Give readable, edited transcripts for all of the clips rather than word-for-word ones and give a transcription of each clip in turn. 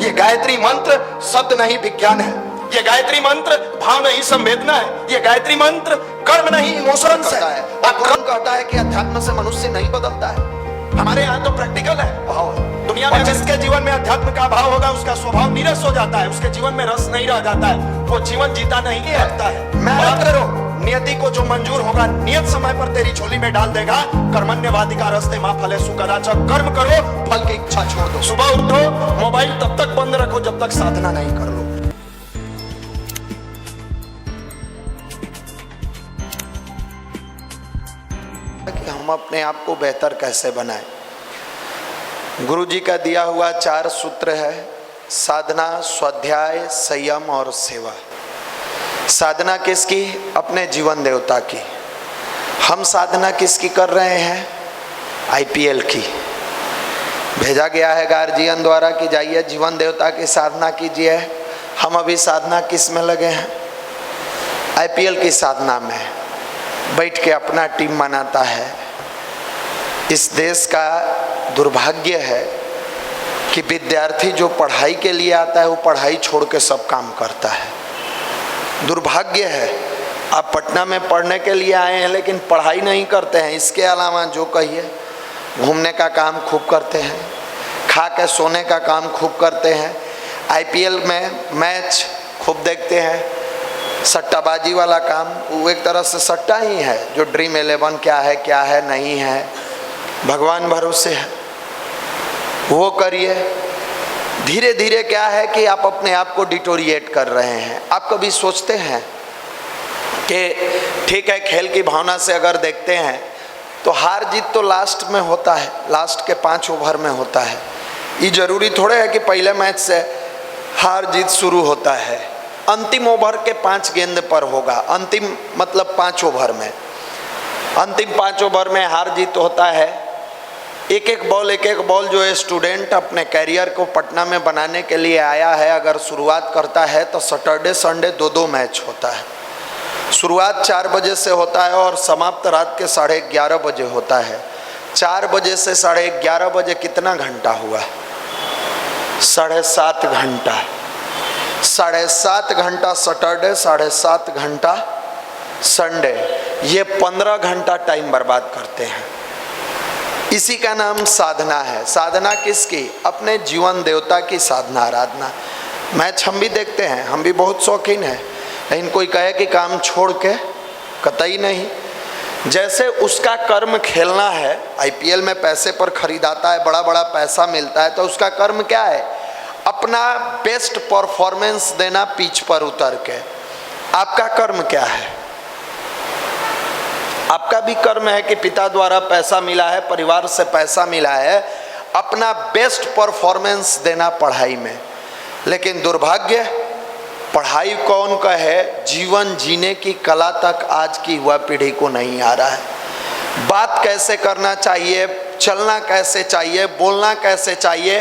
ये गायत्री मंत्र शब्द नहीं विज्ञान है, ये गायत्री मंत्र भाव नहीं संवेदना है, ये गायत्री मंत्र कर्म नहीं इमोशन है। और कर्म कहता है कि अध्यात्म से मनुष्य नहीं बदलता है। हमारे यहाँ तो प्रैक्टिकल है, भाव है। दुनिया में जिसके जीवन में अध्यात्म का भाव होगा उसका स्वभाव नीरस हो जाता है, उसके जीवन में रस नहीं रह जाता है, वो जीवन जीता नहीं लगता है। मेहनत करो, नियति को जो मंजूर होगा नियत समय पर तेरी झोली में डाल देगा। कर्मण्यवादी का रस्ते मां फले सुकदाचा, कर्म करो फल की इच्छा छोड़ दो। सुबह उठो, मोबाइल तब तक बंद रखो जब तक साधना नहीं कर लो। कि हम अपने आप को बेहतर कैसे बनाएं। गुरु जी का दिया हुआ 4 सूत्र है, साधना, स्वाध्याय, संयम और सेवा। साधना किसकी? अपने जीवन देवता की। हम साधना किसकी कर रहे हैं? आईपीएल की। भेजा गया है गार्जियन द्वारा कि जाइए जीवन देवता की साधना कीजिए। हम अभी साधना किस में लगे हैं? आईपीएल की साधना में। बैठ के अपना टीम बनाता है। इस देश का दुर्भाग्य है कि विद्यार्थी जो पढ़ाई के लिए आता है वो पढ़ाई छोड़ के सब काम करता है। दुर्भाग्य है, आप पटना में पढ़ने के लिए आए हैं लेकिन पढ़ाई नहीं करते हैं। इसके अलावा जो कहिए, घूमने का काम खूब करते हैं, खा के सोने का काम खूब करते हैं, आईपीएल में मैच खूब देखते हैं, सट्टाबाजी वाला काम वो एक तरह से सट्टा ही है। जो ड्रीम 11 क्या है नहीं है, भगवान भरोसे है, वो करिए। धीरे धीरे क्या है कि आप अपने आप को डिटोरिएट कर रहे हैं। आप कभी सोचते हैं कि ठीक है, खेल की भावना से अगर देखते हैं तो हार जीत तो लास्ट में होता है, लास्ट के 5 ओवर में होता है। ये जरूरी थोड़े है कि पहले मैच से हार जीत शुरू होता है। अंतिम ओवर के 5 गेंद पर होगा। अंतिम मतलब 5 ओवर में, अंतिम 5 ओवर में हार जीत होता है। एक एक बॉल जो है स्टूडेंट अपने कैरियर को पटना में बनाने के लिए आया है, अगर शुरुआत करता है तो सैटरडे संडे 2-2 मैच होता है। शुरुआत 4 बजे से होता है और समाप्त रात के 11:30 बजे होता है। 4 बजे से 11:30 बजे कितना घंटा हुआ? 7.5 घंटा। 7.5 घंटा सैटरडे, 7.5 घंटा संडे, ये 15 घंटा टाइम बर्बाद करते हैं। इसी का नाम साधना है। साधना किसकी? अपने जीवन देवता की साधना, आराधना। मैच हम भी देखते हैं, हम भी बहुत शौकीन हैं, लेकिन कोई कहे कि काम छोड़ के, कतई नहीं। जैसे उसका कर्म खेलना है, आईपीएल में पैसे पर खरीदाता है, बड़ा बड़ा पैसा मिलता है, तो उसका कर्म क्या है? अपना बेस्ट परफॉर्मेंस देना पिच पर उतर के। आपका कर्म क्या है? आपका भी कर्म है कि पिता द्वारा पैसा मिला है, परिवार से पैसा मिला है, अपना बेस्ट परफॉर्मेंस देना पढ़ाई में। लेकिन दुर्भाग्य, पढ़ाई कौन का है, जीवन जीने की कला तक आज की युवा पीढ़ी को नहीं आ रहा है। बात कैसे करना चाहिए, चलना कैसे चाहिए, बोलना कैसे चाहिए,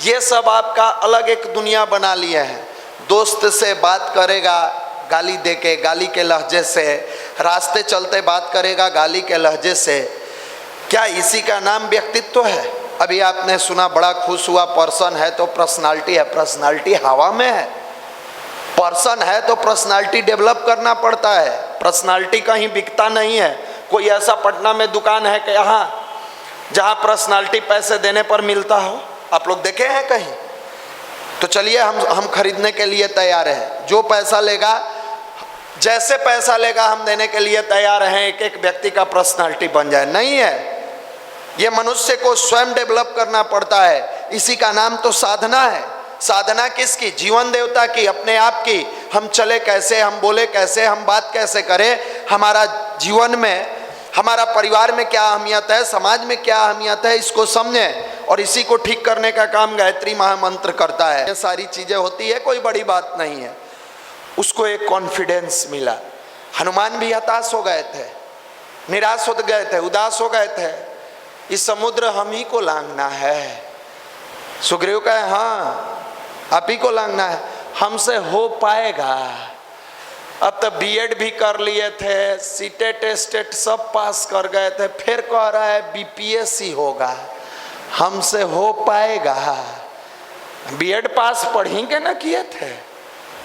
ये सब आपका अलग एक दुनिया बना लिए हैं। दोस्त से बात करेगा गाली देके, गाली के लहजे से, रास्ते चलते बात करेगा गाली के लहजे से। क्या इसी का नाम व्यक्तित्व है? अभी आपने सुना, बड़ा खुश हुआ, पर्सन है तो पर्सनालिटी है। पर्सनालिटी हवा में है। पर्सन है तो पर्सनालिटी डेवलप करना पड़ता है। पर्सनालिटी कहीं बिकता नहीं है। कोई ऐसा पटना में दुकान है कि यहाँ जहाँ पर्सनालिटी पैसे देने पर मिलता हो? आप लोग देखे हैं कहीं? तो चलिए हम खरीदने के लिए तैयार हैं। जो पैसा लेगा, जैसे पैसा लेगा हम देने के लिए तैयार हैं। एक एक व्यक्ति का पर्सनालिटी बन जाए, नहीं है। ये मनुष्य को स्वयं डेवलप करना पड़ता है। इसी का नाम तो साधना है। साधना किसकी? जीवन देवता की, अपने आप की। हम चले कैसे, हम बोले कैसे, हम बात कैसे करें, हमारा जीवन में, हमारा परिवार में क्या अहमियत है, समाज में क्या अहमियत है, इसको समझें। और इसी को ठीक करने का काम गायत्री महामंत्र करता है। ये सारी चीजें होती है, कोई बड़ी बात नहीं है। उसको एक कॉन्फिडेंस मिला। हनुमान भी हताश हो गए थे, निराश हो गए थे, उदास हो गए थे। इस समुद्र हम ही को लांघना है। सुग्रीव कहे, हाँ आप ही को लांघना है, हमसे हो पाएगा। अब तो बीएड भी कर लिए थे, सीटेट टेस्टेट सब पास कर गए थे, फिर कह रहा है बीपीएससी होगा, हमसे हो पाएगा। बीएड पास पढ़ी के ना किए थे,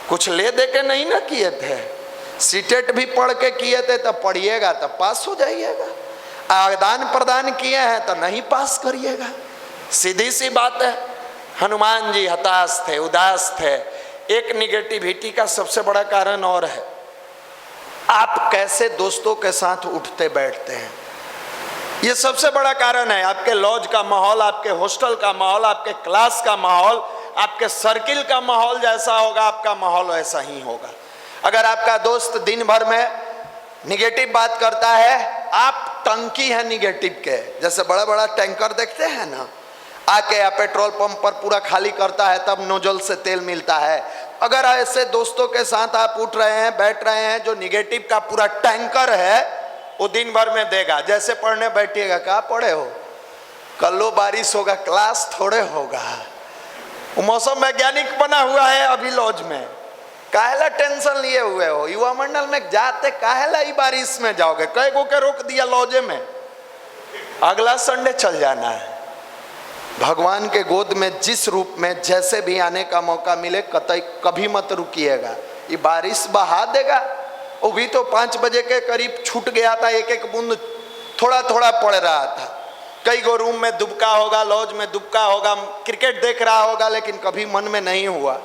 कुछ ले दे के नहीं ना किए थे, सीटेट भी पढ़ के किए थे, तब पढ़िएगा तब पास हो जाइएगा। आदान प्रदान किए हैं तो नहीं पास करिएगा, सीधी सी बात है। हनुमान जी हताश थे, उदास थे। एक निगेटिविटी का सबसे बड़ा कारण और है, आप कैसे दोस्तों के साथ उठते बैठते हैं, ये सबसे बड़ा कारण है। आपके लॉज का माहौल, आपके हॉस्टल का माहौल, आपके क्लास का माहौल, आपके सर्किल का माहौल जैसा होगा, आपका माहौल वैसा ही होगा। अगर आपका दोस्त दिन भर में निगेटिव बात करता है, आप टंकी है निगेटिव के, जैसे बड़ा बड़ा टैंकर देखते हैं ना, आके या पेट्रोल पंप पर पूरा खाली करता है तब नोजल से तेल मिलता है। अगर ऐसे दोस्तों के साथ आप उठ रहे हैं, बैठ रहे हैं, जो निगेटिव का पूरा टैंकर है, वो दिन भर में देगा। जैसे पढ़ने बैठिएगा, क्या पढ़े हो, कल बारिश होगा, क्लास थोड़े होगा। वो मौसम वैज्ञानिक बना हुआ है अभी लॉज में, काहेला टेंशन लिए हुए हो, युवा मंडल में जाते काहेला ही बारिश में जाओगे, कई गो के रोक दिया लॉजे में, अगला संडे चल जाना है। भगवान के गोद में जिस रूप में जैसे भी आने का मौका मिले, कतई कभी मत रुकिएगा। ये बारिश बहा देगा, वो भी तो 5 बजे के करीब छूट गया था, एक एक बूंद थोड़ा थोड़ा पड़ रहा था। कई गो रूम में दुबका होगा, लॉज में दुबका होगा, क्रिकेट देख रहा होगा, लेकिन कभी मन में नहीं हुआ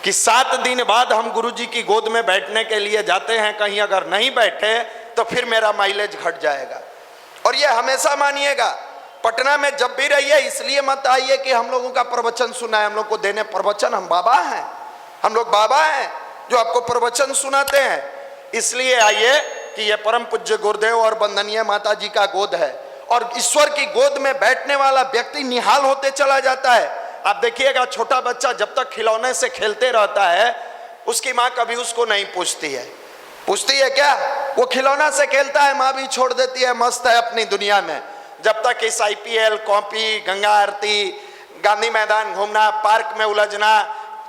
कि 7 दिन बाद हम गुरुजी की गोद में बैठने के लिए जाते हैं, कहीं अगर नहीं बैठे तो फिर मेरा माइलेज घट जाएगा। और ये हमेशा मानिएगा, पटना में जब भी रहिए, इसलिए मत आइए कि हम लोगों का प्रवचन सुना है, हम लोग को देने प्रवचन, हम बाबा हैं, हम लोग बाबा हैं जो आपको प्रवचन सुनाते हैं। इसलिए आइए कि ये परम पूज्य गुरुदेव और वंदनीय माता जी का गोद है, और ईश्वर की गोद में बैठने वाला व्यक्ति निहाल होते चला जाता है। आप देखिएगा, छोटा बच्चा जब तक खिलौने से खेलते रहता है, उसकी माँ कभी उसको नहीं पूछती है। पूछती है क्या? वो खिलौना से खेलता है, माँ भी छोड़ देती है, मस्त है अपनी दुनिया में। जब तक इस IPL, कॉपी, गंगा आरती, गांधी मैदान घूमना, पार्क में उलझना,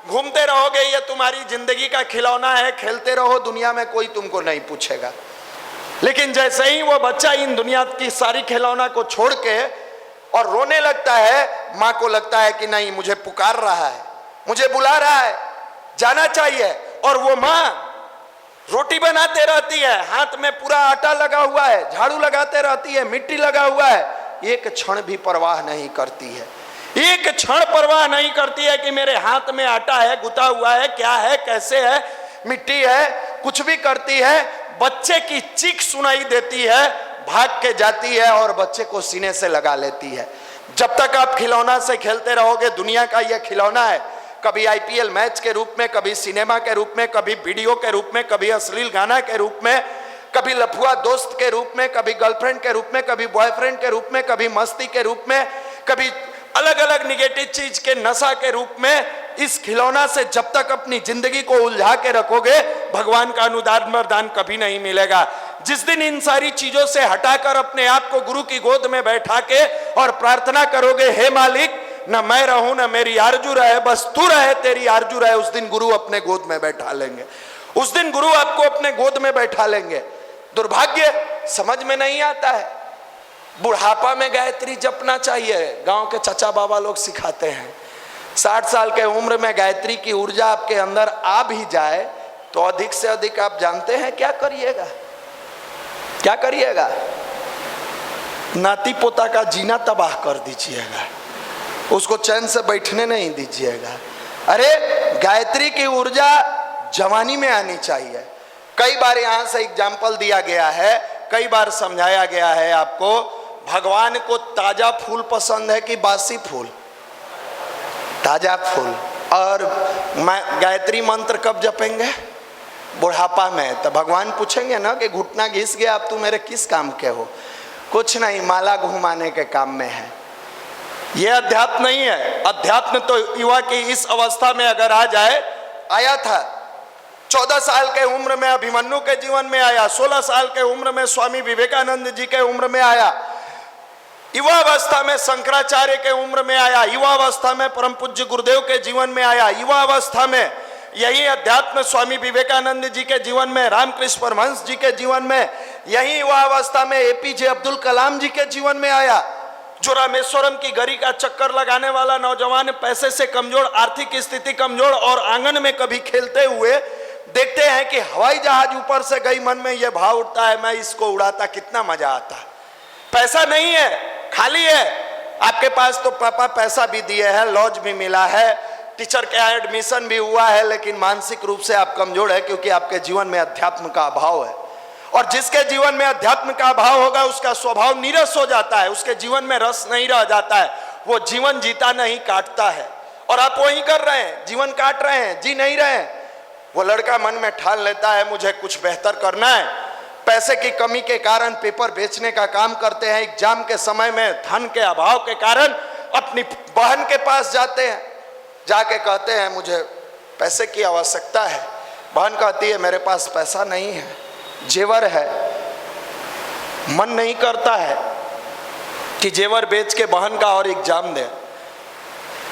घूमते रहोगे, ये तुम्हारी जिंदगी का खिलौना है, खेलते रहो, दुनिया में कोई तुमको नहीं पूछेगा। लेकिन जैसे ही वो बच्चा इन दुनिया की सारी खिलौना को छोड़ के और रोने लगता है, माँ को लगता है कि नहीं, मुझे पुकार रहा है, मुझे बुला रहा है, जाना चाहिए। और वो माँ रोटी बनाते रहती है, हाथ में पूरा आटा लगा हुआ है, झाड़ू लगाते रहती है, मिट्टी लगा हुआ है, एक क्षण भी परवाह नहीं करती है, एक क्षण परवाह नहीं करती है कि मेरे हाथ में आटा है, गुथा हुआ है, क्या है, कैसे है, मिट्टी है, कुछ भी करती है। बच्चे की चीख सुनाई देती है, भाग के जाती है और बच्चे को सीने से लगा लेती है। जब तक आप खिलौना से खेलते रहोगे, दुनिया का यह खिलौना है, कभी IPL मैच के रूप में, कभी सिनेमा के रूप में, कभी वीडियो के रूप में, कभी अश्लील गाना के रूप में, कभी लफुआ दोस्त के रूप में, कभी गर्लफ्रेंड के रूप में, कभी बॉयफ्रेंड के रूप में, कभी मस्ती के रूप में, कभी अलग अलग निगेटिव चीज के नशा के रूप में। इस खिलौना से जब तक अपनी जिंदगी को उलझा के रखोगे, भगवान का अनुदान वरदान कभी नहीं मिलेगा। जिस दिन इन सारी चीजों से हटाकर अपने आप को गुरु की गोद में बैठा के और प्रार्थना करोगे, हे मालिक, न मैं रहूं न मेरी आरजू रहे, बस तू रहे, तेरी आरजू रहे, उस दिन गुरु अपने गोद में बैठा लेंगे, उस दिन गुरु आपको अपने गोद में बैठा लेंगे। दुर्भाग्य समझ में नहीं आता है। बुढ़ापा में गायत्री जपना चाहिए, गांव के चाचा बाबा लोग सिखाते हैं। 60 साल के उम्र में गायत्री की ऊर्जा आपके अंदर आ भी जाए तो अधिक से अधिक आप जानते हैं क्या करिएगा, क्या करिएगा? नाती पोता का जीना तबाह कर दीजिएगा, उसको चैन से बैठने नहीं दीजिएगा। अरे गायत्री की ऊर्जा जवानी में आनी चाहिए। कई बार यहाँ से एग्जाम्पल दिया गया है, कई बार समझाया गया है आपको, भगवान को ताजा फूल पसंद है कि बासी फूल? ताजा फूल। और गायत्री मंत्र कब जपेंगे? बुढ़ापा में। तो भगवान पूछेंगे ना कि घुटना घिस गया, अब तू मेरे किस काम के हो? कुछ नहीं, माला घुमाने के काम में है। यह अध्यात्म नहीं है। अध्यात्म तो युवा की इस अवस्था में अगर आ जाए, आया था 14 साल के उम्र में अभिमन्यु के जीवन में आया, 16 साल के उम्र में स्वामी विवेकानंद जी के उम्र में आया, युवावस्था में शंकराचार्य के उम्र में आया, युवावस्था में परम पूज्य गुरुदेव के जीवन में आया, युवावस्था में यही अध्यात्म स्वामी विवेकानंद जी के जीवन में, रामकृष्ण परमहंस जी के जीवन में, यही युवावस्था में APJ अब्दुल कलाम जी के जीवन में आया, जो रामेश्वरम की गली का चक्कर लगाने वाला नौजवान पैसे से कमजोर, आर्थिक स्थिति कमजोर और आंगन में कभी खेलते हुए देखते हैं कि हवाई जहाज ऊपर से गई, मन में यह भाव उठता है मैं इसको उड़ाता कितना मजा आता। पैसा नहीं है, खाली है। आपके पास तो पापा पैसा भी दिए हैं, लॉज भी मिला है, टीचर के यहाँ एडमिशन भी हुआ है, लेकिन मानसिक रूप से आप कमजोर है क्योंकि आपके जीवन में अध्यात्म का अभाव है। और जिसके जीवन में अध्यात्म का अभाव होगा उसका स्वभाव नीरस हो जाता है, उसके जीवन में रस नहीं रह जाता है, वो जीवन जीता नहीं काटता है। और आप वही कर रहे हैं, जीवन काट रहे हैं, जी नहीं रहे हैं। वो लड़का मन में ठान लेता है मुझे कुछ बेहतर करना है, पैसे की कमी के कारण पेपर बेचने का काम करते हैं, एग्जाम के समय में धन के अभाव के कारण अपनी बहन के पास जाते हैं, जाके कहते हैं मुझे पैसे की आवश्यकता है। बहन कहती है मेरे पास पैसा नहीं है, जेवर है। मन नहीं करता है कि जेवर बेच के बहन का और एग्जाम दे।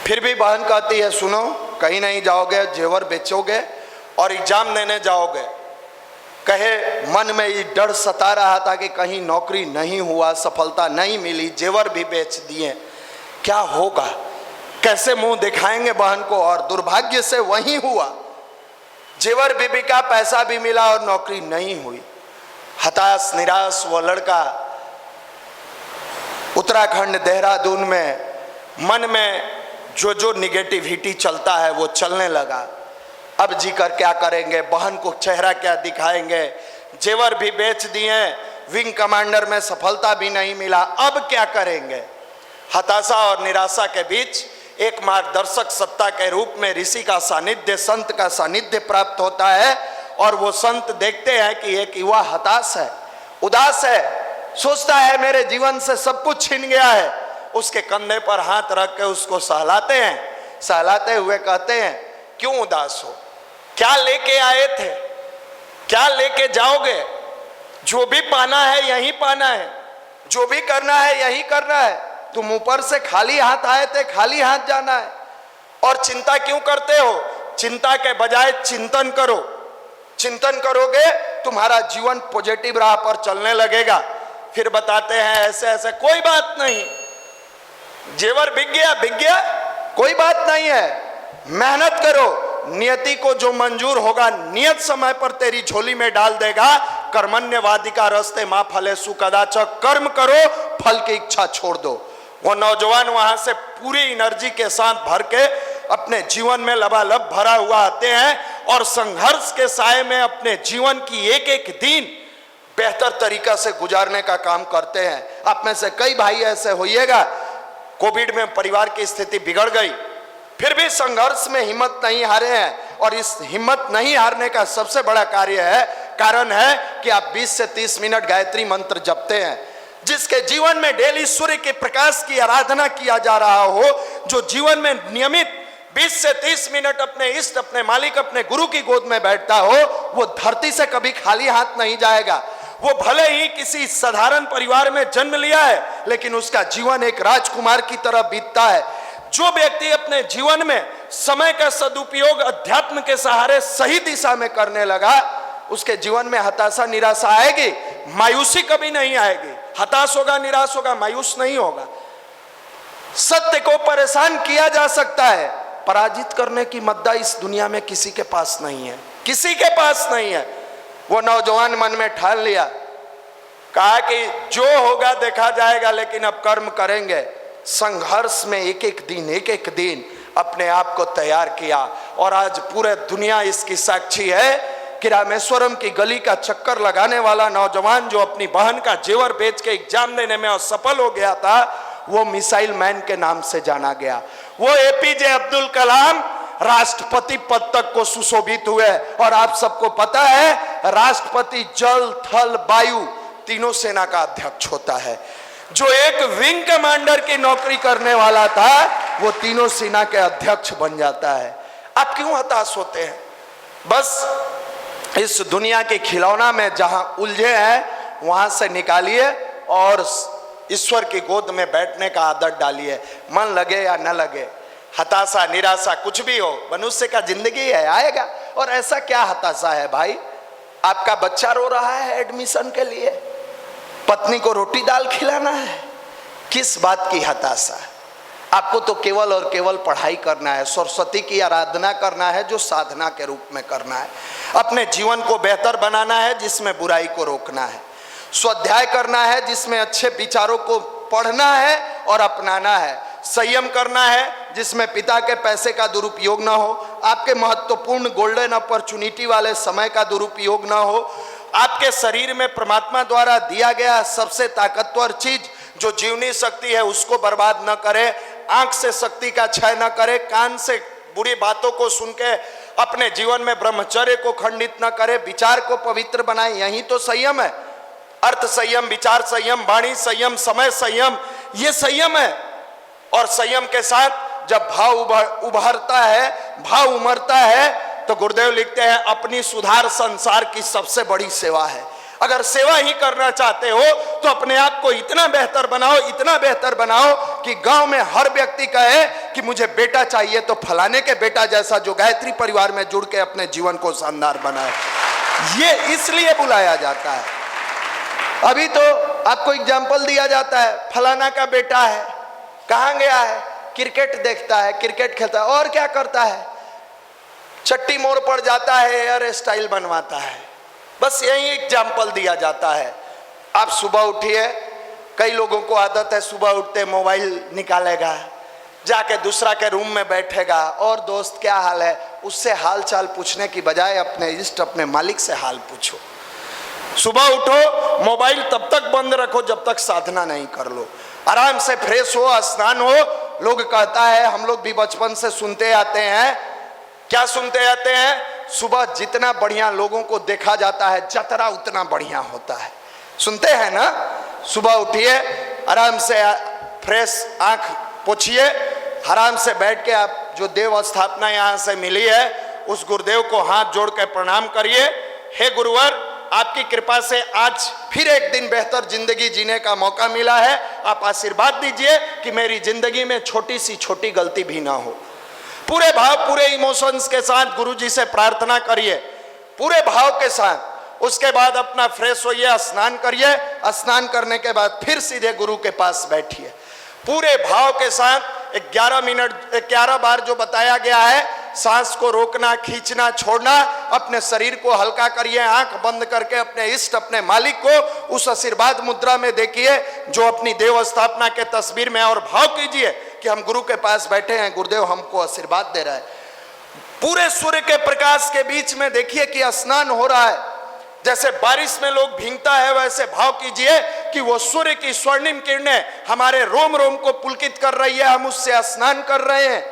फिर भी बहन कहती है सुनो, कहीं नहीं जाओगे, जेवर बेचोगे और एग्जाम देने जाओगे। कहे मन में ये डर सता रहा था कि कहीं नौकरी नहीं हुआ, सफलता नहीं मिली, जेवर भी बेच दिए, क्या होगा, कैसे मुंह दिखाएंगे बहन को। और दुर्भाग्य से वही हुआ, जेवर भी बिका, पैसा भी मिला और नौकरी नहीं हुई। हताश निराश वो लड़का उत्तराखंड देहरादून में मन में जो निगेटिविटी चलता है वो चलने लगा। अब जी कर क्या करेंगे, बहन को चेहरा क्या दिखाएंगे, जेवर भी बेच दिए, विंग कमांडर में सफलता भी नहीं मिला, अब क्या करेंगे। हताशा और निराशा के बीच एक मार्गदर्शक सत्ता के रूप में ऋषि का सानिध्य, संत का सानिध्य प्राप्त होता है। और वो संत देखते हैं कि एक युवा हताश है, उदास है, सोचता है मेरे जीवन से सब कुछ छिन गया है। उसके कंधे पर हाथ रख के उसको सहलाते हैं, सहलाते हुए कहते हैं क्यों उदास हो, क्या लेके आए थे, क्या लेके जाओगे, जो भी पाना है यही पाना है, जो भी करना है यही करना है। तुम ऊपर से खाली हाथ आए थे, खाली हाथ जाना है। और चिंता क्यों करते हो, चिंता के बजाय चिंतन करो, चिंतन करोगे तुम्हारा जीवन पॉजिटिव राह पर चलने लगेगा। फिर बताते हैं ऐसे ऐसे, कोई बात नहीं, जेवर बिक गया, कोई बात नहीं है, मेहनत करो, नियति को जो मंजूर होगा नियत समय पर तेरी झोली में डाल देगा। कर्मण्यवादी का रास्ते माँ फले सुकदाच, कर्म करो, फल की इच्छा छोड़ दो। वो नौजवान वहां से पूरी एनर्जी के साथ भर के अपने जीवन में लबालब भरा हुआ आते हैं और संघर्ष के साए में अपने जीवन की एक एक दिन बेहतर तरीका से गुजारने का काम करते हैं। आप में से कई भाई ऐसे होइएगा, कोविड में परिवार की स्थिति बिगड़ गई, फिर भी संघर्ष में हिम्मत नहीं हारे हैं। और इस हिम्मत नहीं हारने का सबसे बड़ा कारण है कि आप 20 से 30 मिनट गायत्री मंत्र जपते हैं। जिसके जीवन में डेली सूर्य के प्रकाश की आराधना किया जा रहा हो, जो जीवन में नियमित 20 से 30 मिनट अपने इष्ट, अपने मालिक, अपने गुरु की गोद में बैठता हो, वो धरती से कभी खाली हाथ नहीं जाएगा। वो भले ही किसी साधारण परिवार में जन्म लिया है, लेकिन उसका जीवन एक राजकुमार की तरह बीतता है। जो व्यक्ति अपने जीवन में समय का सदुपयोग अध्यात्म के सहारे सही दिशा में करने लगा, उसके जीवन में हताशा निराशा आएगी, मायूसी कभी नहीं आएगी। हताश होगा, निराश होगा, मायूस नहीं होगा। सत्य को परेशान किया जा सकता है, पराजित करने की मद्दा इस दुनिया में किसी के पास नहीं है, किसी के पास नहीं है। वो नौजवान मन में ठान लिया, कहा कि जो होगा देखा जाएगा, लेकिन अब कर्म करेंगे। संघर्ष में एक एक दिन अपने आप को तैयार किया। और आज पूरे दुनिया इसकी साक्षी है कि रामेश्वरम की गली का चक्कर लगाने वाला नौजवान जो अपनी बहन का जेवर बेच के एग्जाम देने में असफल हो गया था, वो मिसाइल मैन के नाम से जाना गया। वो एपीजे अब्दुल कलाम राष्ट्रपति पद तक को सुशोभित हुए। और आप सबको पता है, राष्ट्रपति जल, थल, वायु तीनों सेना का अध्यक्ष होता है। जो एक विंग कमांडर की नौकरी करने वाला था, वो तीनों सेना के अध्यक्ष बन जाता है। आप क्यों हताश होते हैं? बस इस दुनिया के खिलौना में जहां उलझे हैं वहां से निकालिए और ईश्वर की गोद में बैठने का आदत डालिए। मन लगे या न लगे, हताशा निराशा कुछ भी हो, मनुष्य का जिंदगी है, आएगा। और ऐसा क्या हताशा है भाई? आपका बच्चा रो रहा है एडमिशन के लिए, पत्नी को रोटी दाल खिलाना है, किस बात की हताशा? आपको तो केवल और केवल पढ़ाई करना है, सरस्वती की आराधना करना है जो साधना के रूप में करना है, अपने जीवन को बेहतर बनाना है जिसमें बुराई को रोकना है, स्वाध्याय करना है जिसमें अच्छे विचारों को पढ़ना है और अपनाना है, संयम करना है जिसमें पिता के पैसे का दुरुपयोग ना हो, आपके महत्वपूर्ण गोल्डन अपॉर्चुनिटी वाले समय का दुरुपयोग ना हो, आपके शरीर में परमात्मा द्वारा दिया गया सबसे ताकतवर चीज जो जीवनी शक्ति है उसको बर्बाद न करे, आंख से शक्ति का क्षय न करे, कान से बुरी बातों को सुन के अपने जीवन में ब्रह्मचर्य को खंडित न करे, विचार को पवित्र बनाए। यही तो संयम है। अर्थ संयम, विचार संयम, वाणी संयम, समय संयम, ये संयम है। और संयम के साथ जब भाव उभरता है, भाव उमरता है, तो गुरुदेव लिखते हैं अपनी सुधार संसार की सबसे बड़ी सेवा है। अगर सेवा ही करना चाहते हो तो अपने आप को इतना बेहतर बनाओ, इतना बेहतर बनाओ कि गांव में हर व्यक्ति कहे कि मुझे बेटा चाहिए तो फलाने के बेटा जैसा जो गायत्री परिवार में जुड़ के अपने जीवन को शानदार बनाए। ये इसलिए बुलाया जाता है। अभी तो आपको एग्जाम्पल दिया जाता है, फलाना का बेटा है, कहां गया है? क्रिकेट देखता है, क्रिकेट खेलता है, और क्या करता है? चट्टी मोड़ पर जाता है, हेयर स्टाइल बनवाता है। बस यही एग्जाम्पल दिया जाता है। आप सुबह उठिए, कई लोगों को आदत है सुबह उठते मोबाइल निकालेगा, जाके दूसरा के रूम में बैठेगा और दोस्त क्या हाल है, उससे हाल चाल पूछने की बजाय अपने इष्ट, अपने मालिक से हाल पूछो। सुबह उठो, मोबाइल तब तक बंद रखो जब तक साधना नहीं कर लो। आराम से फ्रेश हो, स्नान हो। लोग कहता है, हम लोग भी बचपन से सुनते आते हैं, क्या सुनते आते हैं? सुबह जितना बढ़िया लोगों को देखा जाता है जतरा उतना बढ़िया होता है। सुनते हैं ना? सुबह उठिए, आराम से फ्रेश आंख पोछिए, आराम से बैठ के आप जो देव स्थापना यहाँ से मिली है उस गुरुदेव को हाथ जोड़ के प्रणाम करिए। हे गुरुवर, आपकी कृपा से आज फिर एक दिन बेहतर जिंदगी जीने का मौका मिला है। आप आशीर्वाद दीजिए कि मेरी जिंदगी में छोटी सी छोटी गलती भी ना हो। पूरे भाव, पूरे इमोशंस के साथ गुरुजी से प्रार्थना करिए, पूरे भाव के साथ। उसके बाद अपना फ्रेश होइए, स्नान करिए। स्नान करने के बाद फिर सीधे गुरु के पास बैठिए, पूरे भाव के साथ। 11 बार जो बताया गया है, सांस को रोकना, खींचना, छोड़ना, अपने शरीर को हल्का करिए, आंख बंद करके अपने इष्ट, अपने मालिक को उस आशीर्वाद मुद्रा में देखिए जो अपनी देव स्थापना के तस्वीर में, और भाव कीजिए कि हम गुरु के पास बैठे हैं, गुरुदेव हमको आशीर्वाद दे रहा है। पूरे सूर्य के प्रकाश के बीच में देखिए कि स्नान हो रहा है। जैसे बारिश में लोग भीगता है वैसे भाव कीजिए कि वो सूर्य की स्वर्णिम किरणें हमारे रोम रोम को पुलकित कर रही है, हम उससे स्नान कर रहे हैं।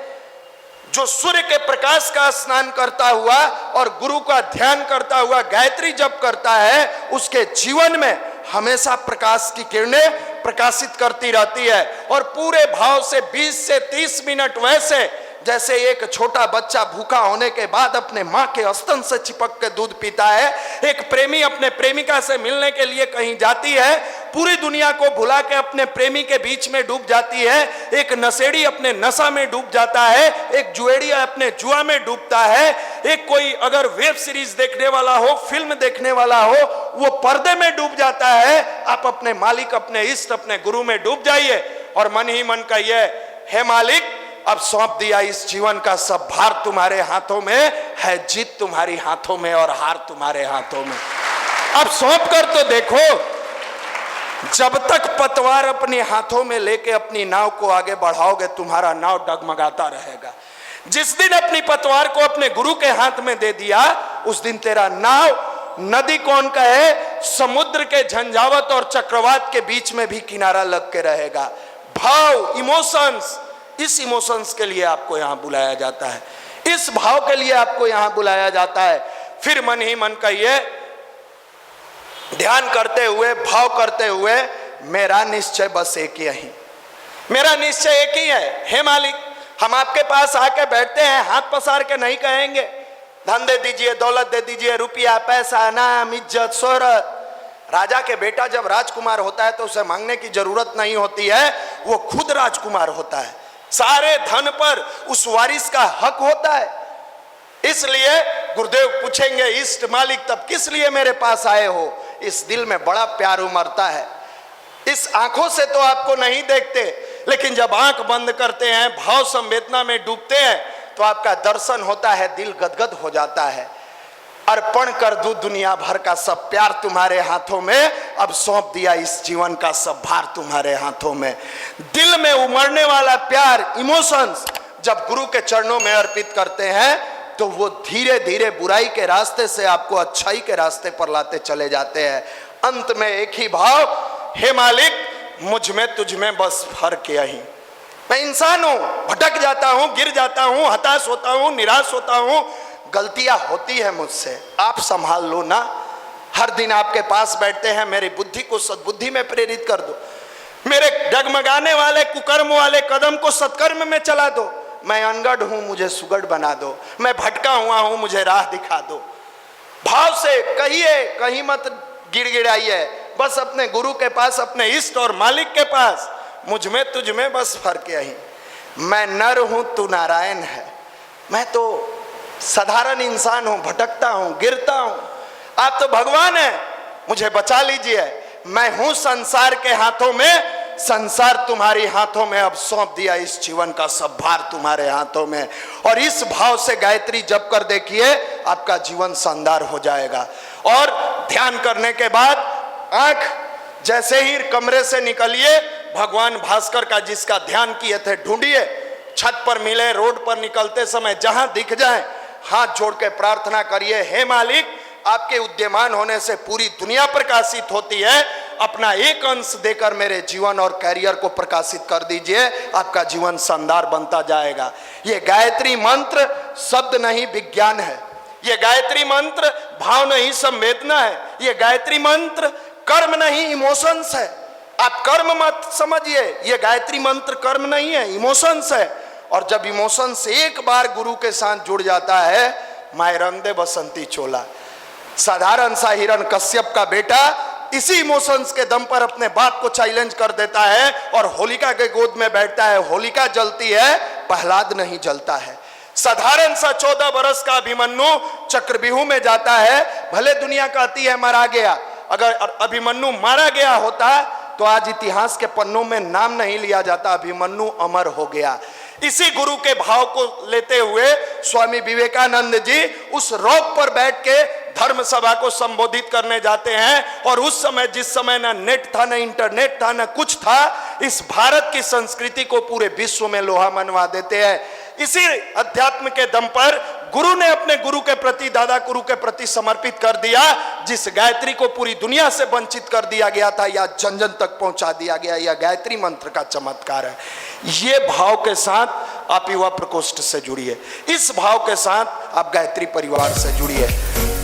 जो सूर्य के प्रकाश का स्नान करता हुआ और गुरु का ध्यान करता हुआ गायत्री जप करता है, उसके जीवन में हमेशा प्रकाश की किरणें प्रकाशित करती रहती है। और पूरे भाव से 20 से 30 मिनट वैसे जैसे एक छोटा बच्चा भूखा होने के बाद अपने माँ के स्तन से चिपक के दूध पीता है, एक प्रेमी अपने प्रेमिका से मिलने के लिए कहीं जाती है, पूरी दुनिया को भुला के अपने प्रेमी के बीच में डूब जाती है, एक नशेड़ी अपने नशा में डूब जाता है, एक जुएड़िया अपने जुआ में डूबता है, एक कोई अगर वेब सीरीज देखने वाला हो, फिल्म देखने वाला हो, वो पर्दे में डूब जाता है। आप अपने मालिक, अपने इष्ट, अपने गुरु में डूब जाइए और मन ही मन कहिए, हे मालिक, अब सौंप दिया इस जीवन का सब भार तुम्हारे हाथों में है, जीत तुम्हारी हाथों में और हार तुम्हारे हाथों में। अब सौंप कर तो देखो। जब तक पतवार अपने हाथों में लेके अपनी नाव को आगे बढ़ाओगे, तुम्हारा नाव डगमगाता रहेगा। जिस दिन अपनी पतवार को अपने गुरु के हाथ में दे दिया, उस दिन तेरा नाव नदी कौन कहे, समुद्र के झंझावत और चक्रवात के बीच में भी किनारा लग के रहेगा। भाव, इमोशंस, इस इमोशंस के लिए आपको यहां बुलाया जाता है, इस भाव के लिए आपको यहां बुलाया जाता है। फिर मन ही मन कहिए, ध्यान करते हुए, भाव करते हुए, मेरा निश्चय बस एक ही, मेरा निश्चय एक ही है। हे मालिक, हम आपके पास आके बैठते हैं, हाथ पसार के नहीं कहेंगे धन दे दीजिए, दौलत दे दीजिए, रुपया, पैसा, नाम, इज्जत, शोहरत। राजा के बेटा जब राजकुमार होता है तो उसे मांगने की जरूरत नहीं होती है, वो खुद राजकुमार होता है। सारे धन पर उस वारिस का हक होता है। इसलिए गुरुदेव पूछेंगे, इष्ट मालिक तब किस लिए मेरे पास आए हो? इस दिल में बड़ा प्यार उमड़ता है। इस आंखों से तो आपको नहीं देखते, लेकिन जब आंख बंद करते हैं, भाव संवेदना में डूबते हैं, तो आपका दर्शन होता है, दिल गदगद हो जाता है। अर्पण कर दूं दुनिया भर का सब प्यार तुम्हारे हाथों में, अब सौंप दिया इस जीवन का सब भार तुम्हारे हाथों में। दिल में उमड़ने वाला प्यार, इमोशंस जब गुरु के चरणों में अर्पित करते हैं, तो वो धीरे धीरे बुराई के रास्ते से आपको अच्छाई के रास्ते पर लाते चले जाते हैं। अंत में एक ही भाव, हे मालिक मुझ में तुझ में बस फर्क यही। मैं इंसान हूं, भटक जाता हूं, गिर जाता हूं, हताश होता हूं, निराश होता हूं, गलतियां होती है मुझसे, आप संभाल लो ना। हर दिन आपके पास बैठते हैं, मेरी बुद्धि को सद्बुद्धि में प्रेरित कर दो, मेरे डगमगाने वाले कुकर्म वाले कदम को सत्कर्म में चला दो। मैं अनगढ़ हूं, मुझे सुगढ़ बना दो, मैं भटका हुआ हूं, मुझे राह दिखा दो। भाव से कहिए, कहीं मत गिड़गिड़ाइए, बस अपने गुरु के पास, अपने इष्ट और मालिक के पास, मुझ में तुझ में बस फर्क यही। मैं नर हूं, तू नारायण है, मैं तो साधारण इंसान हूं, भटकता हूं, गिरता हूं, आप तो भगवान हैं, मुझे बचा लीजिए। मैं हूं संसार के हाथों में, संसार तुम्हारे हाथों में, अब सौंप दिया इस जीवन का सब भार तुम्हारे हाथों में। और इस भाव से गायत्री जप कर देखिए, आपका जीवन शानदार हो जाएगा। और ध्यान करने के बाद आंख जैसे ही कमरे से निकलिए, भगवान भास्कर का जिसका ध्यान किए थे ढूंढिए, छत पर मिले, रोड पर निकलते समय जहां दिख जाए, हाथ जोड़ के प्रार्थना करिए, हे मालिक आपके उद्यमान होने से पूरी दुनिया प्रकाशित होती है, अपना एक अंश देकर मेरे जीवन और कैरियर को प्रकाशित कर दीजिए, आपका जीवन शानदार बनता जाएगा। ये गायत्री मंत्र शब्द नहीं, विज्ञान है। ये गायत्री मंत्र भाव नहीं, संवेदना है। ये गायत्री मंत्र कर्म नहीं, इमोशंस है। आप कर्म मत समझिए, ये गायत्री मंत्र कर्म नहीं है, इमोशंस है। और जब इमोशंस एक बार गुरु के साथ जुड़ जाता है, माय रंग दे बसंती चोला। साधारण सा हिरण कश्यप का बेटा इसी इमोशंस के दम पर अपने बाप को चैलेंज कर देता है और होलिका के गोद में बैठता है। होलिका जलती है, प्रहलाद नहीं जलता है। साधारण सा 14 बरस का अभिमन्यु चक्रव्यूह में जाता है, भले दुनिया कहती है मरा गया, अगर अभिमन्यु मारा गया होता तो आज इतिहास के पन्नों में नाम नहीं लिया जाता, अभिमन्यु अमर हो गया। इसी गुरु के भाव को लेते हुए स्वामी विवेकानंद जी उस रॉक पर बैठ के धर्म सभा को संबोधित करने जाते हैं। और उस समय, जिस समय ना नेट था, ना इंटरनेट था, ना कुछ था, इस भारत की संस्कृति को पूरे विश्व में लोहा मनवा देते हैं। इसी अध्यात्म के दम पर गुरु ने अपने गुरु के प्रति, दादा गुरु के प्रति समर्पित कर दिया, जिस गायत्री को पूरी दुनिया से वंचित कर दिया गया था या जन जन तक पहुंचा दिया गया। यह गायत्री मंत्र का चमत्कार है। ये भाव के साथ आप युवा प्रकोष्ठ से जुड़िए, इस भाव के साथ आप गायत्री परिवार से जुड़िए।